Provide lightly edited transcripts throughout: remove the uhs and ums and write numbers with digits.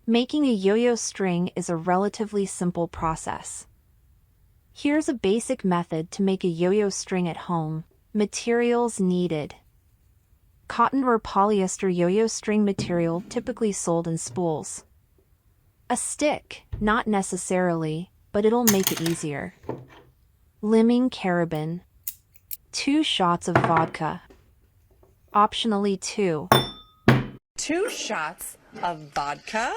Making a yo-yo string is a relatively simple process. Here's a basic method to make a yo-yo string at home. Materials needed: cotton or polyester yo-yo string material typically sold in spools. A stick, not necessarily, but it'll make it easier. Limbing carabin. 2 shots of vodka. Optionally 2 shots of vodka.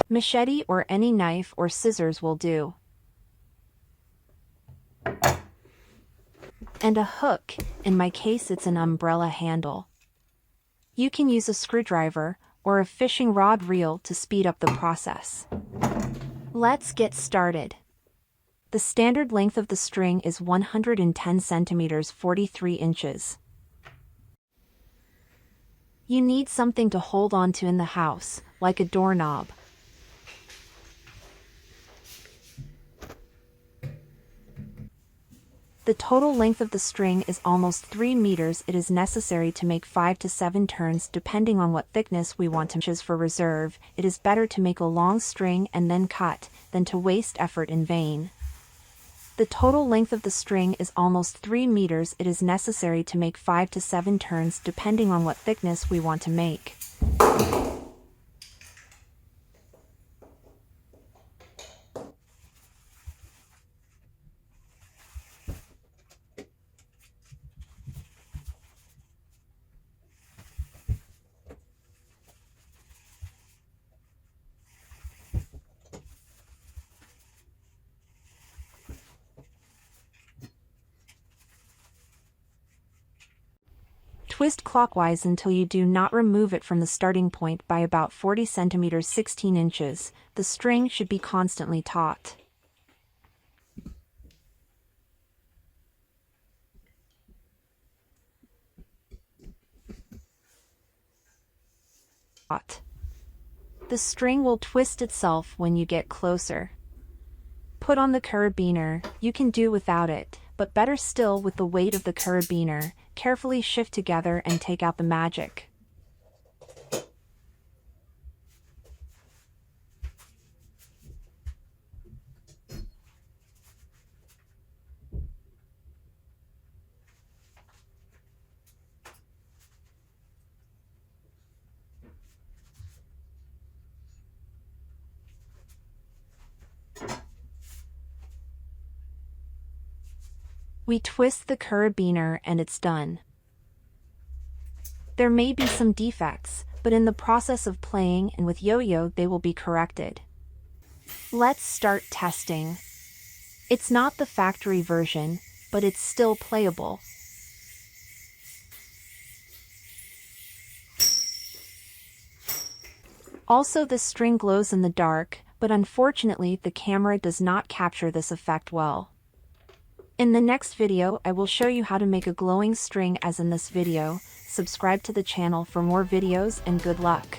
Machete or any knife or scissors will do. And a hook, in my case it's an umbrella handle. You can use a screwdriver or a fishing rod reel to speed up the process. Let's get started. The standard length of the string is 110 centimeters 43 inches. You need something to hold onto in the house, like a doorknob. The total length of the string is almost 3 meters. It is necessary to make 5 to 7 turns depending on what thickness we want to choose for reserve. It is better to make a long string and then cut, than to waste effort in vain. The total length of the string is almost 3 meters. It is necessary to make 5 to 7 turns depending on what thickness we want to make. Twist clockwise until you do not remove it from the starting point by about 40 centimeters 16 inches. The string should be constantly taut. The string will twist itself when you get closer. Put on the carabiner. You can do without it, but better still with the weight of the carabiner. Carefully shift together and take out the magic. We twist the carabiner and it's done. There may be some defects, but in the process of playing and with yo-yo they will be corrected. Let's start testing. It's not the factory version, but it's still playable. Also, the string glows in the dark, but unfortunately the camera does not capture this effect well. In the next video I will show you how to make a glowing string as in this video. Subscribe to the channel for more videos and good luck.